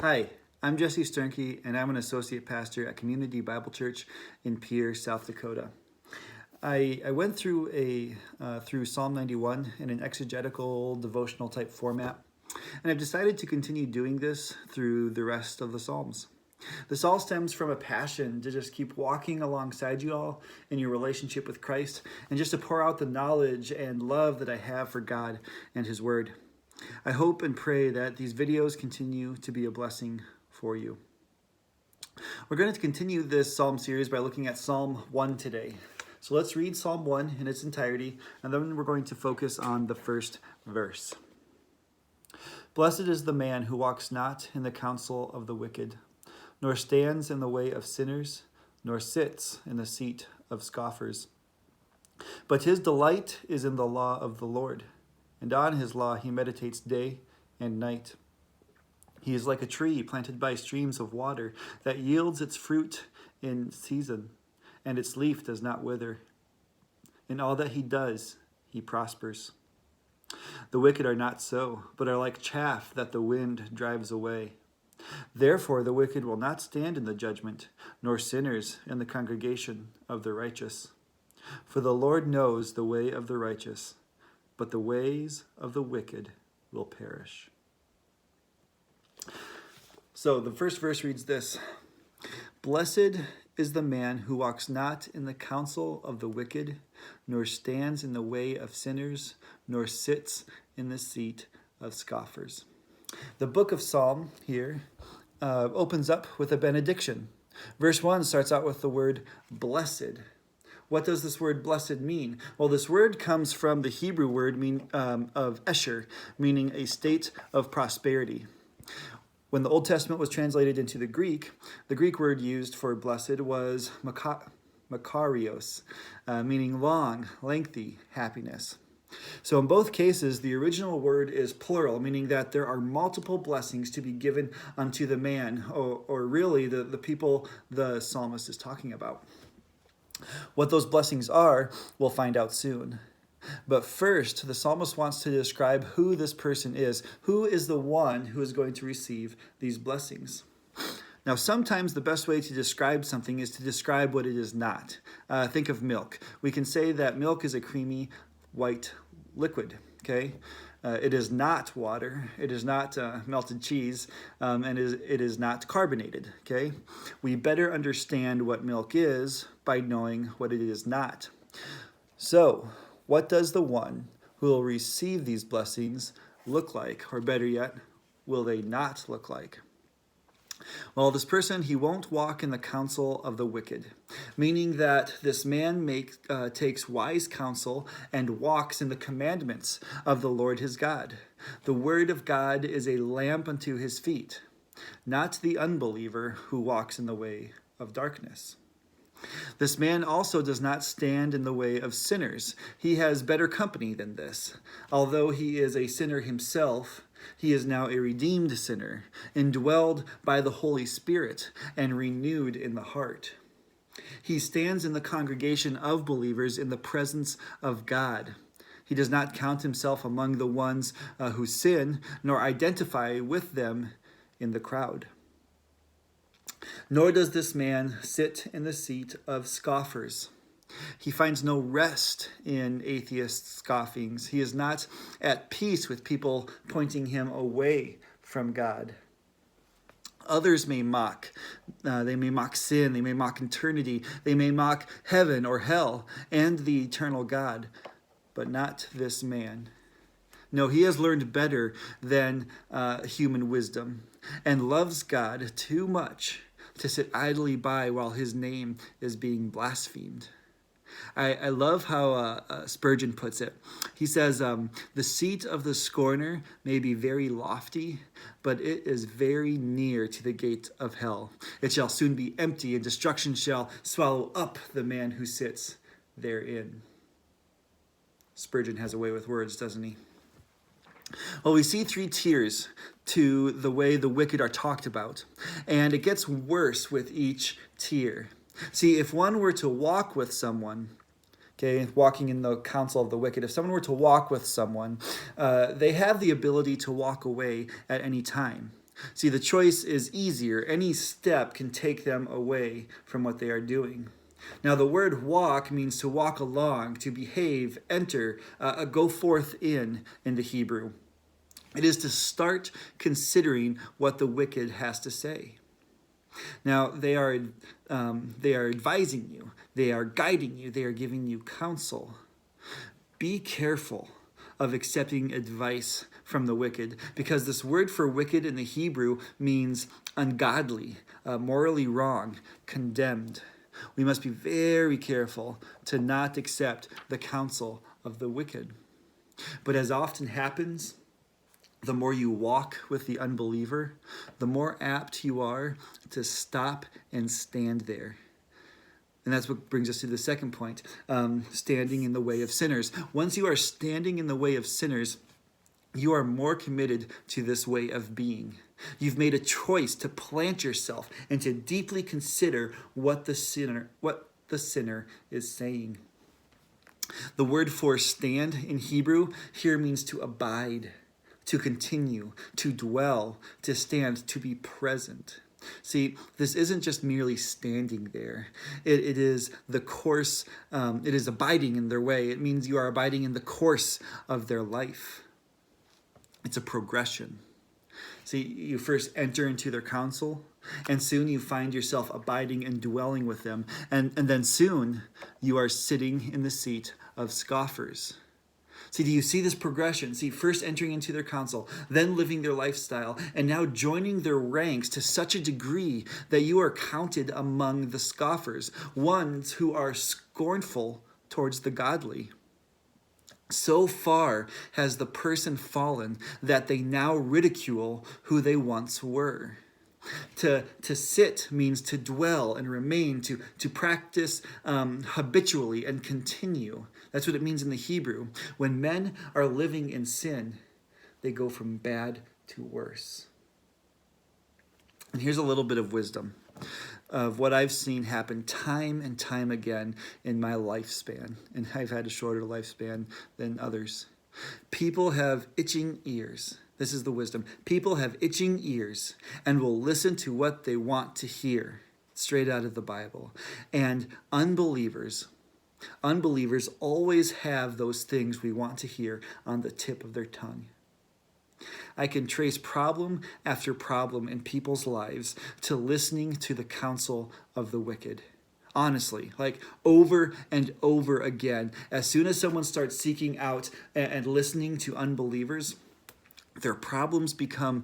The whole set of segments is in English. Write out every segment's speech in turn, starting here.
Hi, I'm Jesse Sternke, and I'm an associate pastor at Community Bible Church in Pierre, South Dakota. I went through Psalm 91 in an exegetical devotional type format, and I've decided to continue doing this through the rest of the Psalms. This all stems from a passion to just keep walking alongside you all in your relationship with Christ, and just to pour out the knowledge and love that I have for God and His Word. I hope and pray that these videos continue to be a blessing for you. We're going to continue this Psalm series by looking at Psalm 1 today. So let's read Psalm 1 in its entirety, and then we're going to focus on the first verse. Blessed is the man who walks not in the counsel of the wicked, nor stands in the way of sinners, nor sits in the seat of scoffers. But his delight is in the law of the Lord, and on his law he meditates day and night. He is like a tree planted by streams of water that yields its fruit in season, and its leaf does not wither. In all that he does, he prospers. The wicked are not so, but are like chaff that the wind drives away. Therefore the wicked will not stand in the judgment, nor sinners in the congregation of the righteous. For the Lord knows the way of the righteous, but the ways of the wicked will perish. So the first verse reads this: Blessed is the man who walks not in the counsel of the wicked, nor stands in the way of sinners, nor sits in the seat of scoffers. The book of Psalm here opens up with a benediction. Verse 1 starts out with the word blessed. What does this word blessed mean? Well, this word comes from the Hebrew word of esher, meaning a state of prosperity. When the Old Testament was translated into the Greek word used for blessed was makarios, meaning long, lengthy happiness. So in both cases, the original word is plural, meaning that there are multiple blessings to be given unto the man, or really the people the psalmist is talking about. What those blessings are, we'll find out soon. But first, the psalmist wants to describe who this person is. Who is the one who is going to receive these blessings? Now, sometimes the best way to describe something is to describe what it is not. Think of milk. We can say that milk is a creamy white liquid, okay? It is not water, it is not melted cheese, and it is not carbonated, okay? We better understand what milk is by knowing what it is not. So, what does the one who will receive these blessings look like? Or better yet, will they not look like? Well, this person, he won't walk in the counsel of the wicked, meaning that this man takes wise counsel and walks in the commandments of the Lord his God. The word of God is a lamp unto his feet, not the unbeliever who walks in the way of darkness. This man also does not stand in the way of sinners. He has better company than this. Although he is a sinner himself, he is now a redeemed sinner, indwelled by the Holy Spirit and renewed in the heart. He stands in the congregation of believers in the presence of God. He does not count himself among the ones who sin, nor identify with them in the crowd. Nor does this man sit in the seat of scoffers. He finds no rest in atheist scoffings. He is not at peace with people pointing him away from God. Others may mock. They may mock sin. They may mock eternity. They may mock heaven or hell and the eternal God, but not this man. No, he has learned better than human wisdom and loves God too much to sit idly by while his name is being blasphemed. I love how Spurgeon puts it. He says, the seat of the scorner may be very lofty, but it is very near to the gate of hell. It shall soon be empty, and destruction shall swallow up the man who sits therein. Spurgeon has a way with words, doesn't he? Well, we see three tiers to the way the wicked are talked about, and it gets worse with each tier. See, if one were to walk with someone, okay, walking in the counsel of the wicked, if someone were to walk with someone, they have the ability to walk away at any time. See, the choice is easier. Any step can take them away from what they are doing. Now, the word walk means to walk along, to behave, enter, go forth in the Hebrew. It is to start considering what the wicked has to say. Now, they are advising you, they are guiding you, they are giving you counsel. Be careful of accepting advice from the wicked, because this word for wicked in the Hebrew means ungodly, morally wrong, condemned. We must be very careful to not accept the counsel of the wicked. But as often happens, the more you walk with the unbeliever, the more apt you are to stop and stand there. And that's what brings us to the second point, standing in the way of sinners. Once you are standing in the way of sinners, you are more committed to this way of being. You've made a choice to plant yourself and to deeply consider what the sinner is saying. The word for stand in Hebrew here means to abide, to continue, to dwell, to stand, to be present. See, this isn't just merely standing there. It is the course, it is abiding in their way. It means you are abiding in the course of their life. It's a progression. See, you first enter into their counsel, and soon you find yourself abiding and dwelling with them. And then soon you are sitting in the seat of scoffers. See, do you see this progression? See, first entering into their counsel, then living their lifestyle, and now joining their ranks to such a degree that you are counted among the scoffers, ones who are scornful towards the godly. So far has the person fallen that they now ridicule who they once were. To sit means to dwell and remain, to practice habitually and continue. That's what it means in the Hebrew. When men are living in sin, they go from bad to worse. And here's a little bit of wisdom of what I've seen happen time and time again in my lifespan. And I've had a shorter lifespan than others. People have itching ears. This is the wisdom. People have itching ears and will listen to what they want to hear, straight out of the Bible. And unbelievers always have those things we want to hear on the tip of their tongue. I can trace problem after problem in people's lives to listening to the counsel of the wicked. Honestly, like over and over again. As soon as someone starts seeking out and listening to unbelievers, their problems become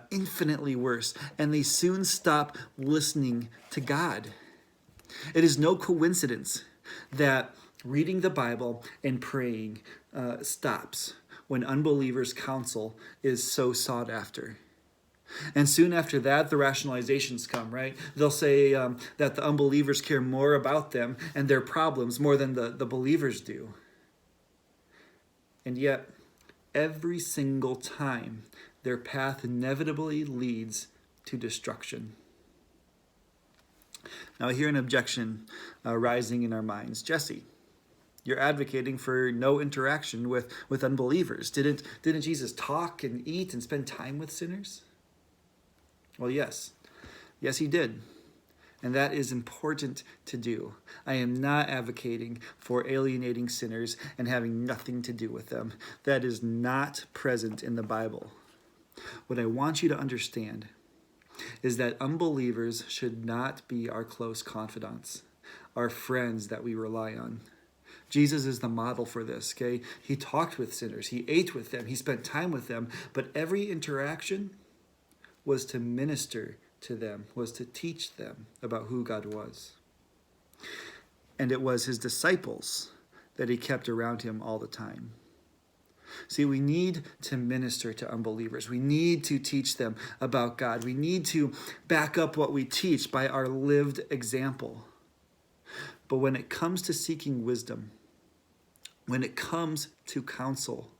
infinitely worse, and they soon stop listening to God. It is no coincidence that reading the Bible and praying stops when unbelievers' counsel is so sought after. And soon after that, the rationalizations come, right? They'll say that the unbelievers care more about them and their problems more than the believers do. And yet, every single time, their path inevitably leads to destruction. Now, I hear an objection rising in our minds. Jesse, you're advocating for no interaction with unbelievers. Didn't Jesus talk and eat and spend time with sinners? Well, yes. Yes, he did. And that is important to do. I am not advocating for alienating sinners and having nothing to do with them. That is not present in the Bible. What I want you to understand is that unbelievers should not be our close confidants, our friends that we rely on. Jesus is the model for this, okay? He talked with sinners. He ate with them. He spent time with them. But every interaction was to minister to them, was to teach them about who God was. And it was his disciples that he kept around him all the time. See, we need to minister to unbelievers. We need to teach them about God. We need to back up what we teach by our lived example. But when it comes to seeking wisdom, when it comes to counsel,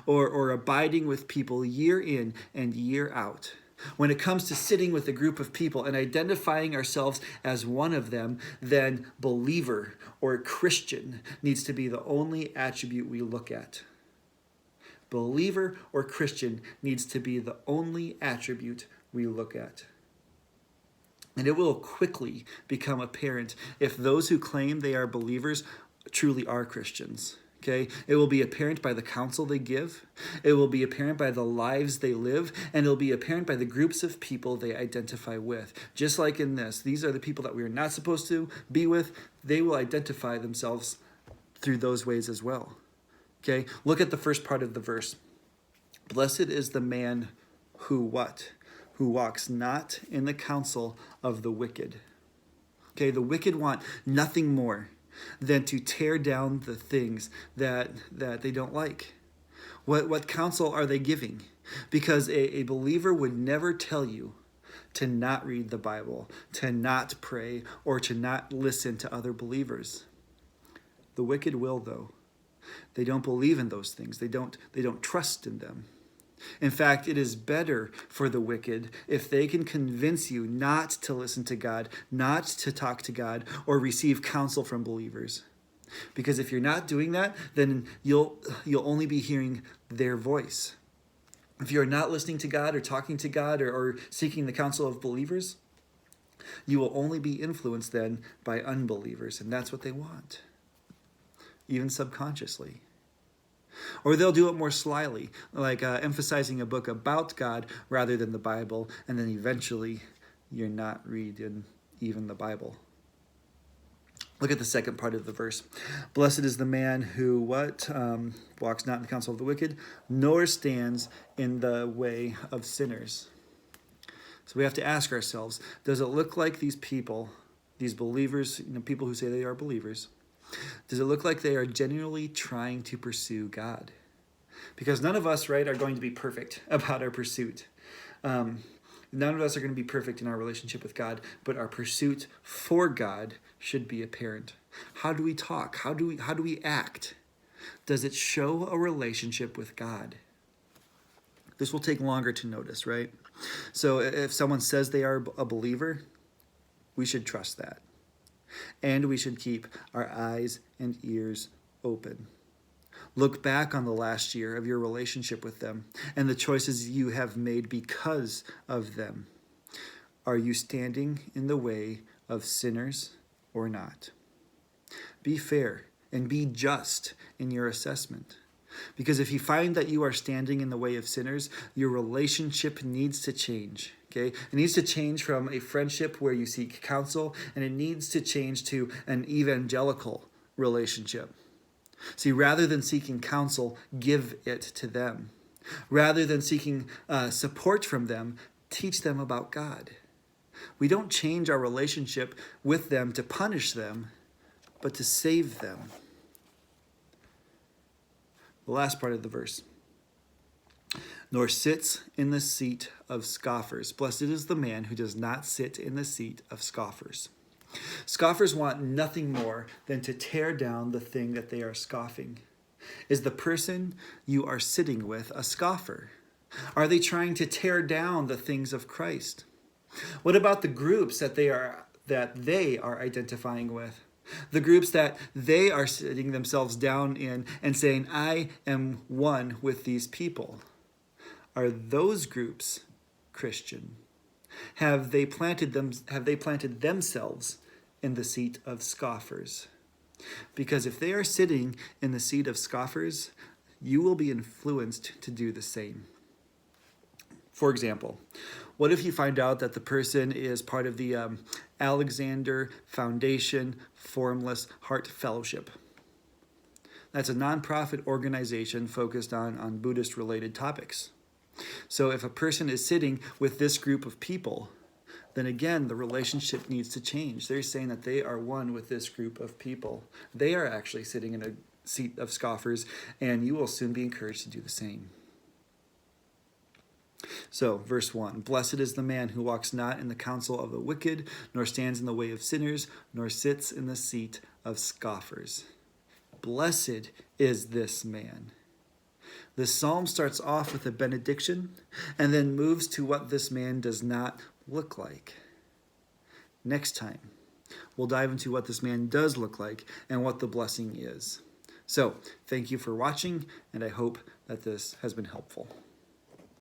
or abiding with people year in and year out, when it comes to sitting with a group of people and identifying ourselves as one of them, then believer or Christian needs to be the only attribute we look at. Believer or Christian needs to be the only attribute we look at. And it will quickly become apparent if those who claim they are believers truly are Christians. Okay? It will be apparent by the counsel they give. It will be apparent by the lives they live. And it will be apparent by the groups of people they identify with. Just like in this, these are the people that we are not supposed to be with. They will identify themselves through those ways as well. Okay? Look at the first part of the verse. Blessed is the man who what? Who walks not in the counsel of the wicked. Okay, the wicked want nothing more than to tear down the things that they don't like. What counsel are they giving? Because a believer would never tell you to not read the Bible, to not pray, or to not listen to other believers. The wicked will, though. They don't believe in those things. They don't trust in them. In fact, it is better for the wicked if they can convince you not to listen to God, not to talk to God, or receive counsel from believers. Because if you're not doing that, then you'll only be hearing their voice. If you're not listening to God or talking to God or seeking the counsel of believers, you will only be influenced then by unbelievers, and that's what they want, even subconsciously. Or they'll do it more slyly, like emphasizing a book about God rather than the Bible, and then eventually you're not reading even the Bible. Look at the second part of the verse. Blessed is the man who walks not in the counsel of the wicked, nor stands in the way of sinners. So we have to ask ourselves, does it look like these people, these believers, people who say they are believers, does it look like they are genuinely trying to pursue God? Because none of us, right, are going to be perfect about our pursuit. None of us are going to be perfect in our relationship with God, but our pursuit for God should be apparent. How do we talk? How do we act? Does it show a relationship with God? This will take longer to notice, right? So if someone says they are a believer, we should trust that. And we should keep our eyes and ears open. Look back on the last year of your relationship with them and the choices you have made because of them. Are you standing in the way of sinners or not? Be fair and be just in your assessment. Because if you find that you are standing in the way of sinners, your relationship needs to change. Okay? It needs to change from a friendship where you seek counsel, and it needs to change to an evangelical relationship. See, rather than seeking counsel, give it to them. Rather than seeking support from them, teach them about God. We don't change our relationship with them to punish them, but to save them. The last part of the verse. Nor sits in the seat of scoffers. Blessed is the man who does not sit in the seat of scoffers. Scoffers want nothing more than to tear down the thing that they are scoffing. Is the person you are sitting with a scoffer? Are they trying to tear down the things of Christ? What about the groups that they are identifying with? The groups that they are sitting themselves down in and saying, I am one with these people. Are those groups Christian? Have they planted themselves in the seat of scoffers? Because if they are sitting in the seat of scoffers, you will be influenced to do the same. For example, what if you find out that the person is part of the Alexander Foundation Formless Heart Fellowship? That's a nonprofit organization focused on Buddhist-related topics. So if a person is sitting with this group of people, then again, the relationship needs to change. They're saying that they are one with this group of people. They are actually sitting in a seat of scoffers, and you will soon be encouraged to do the same. So, verse 1, Blessed is the man who walks not in the counsel of the wicked, nor stands in the way of sinners, nor sits in the seat of scoffers. Blessed is this man. The psalm starts off with a benediction and then moves to what this man does not look like. Next time, we'll dive into what this man does look like and what the blessing is. So, thank you for watching, and I hope that this has been helpful.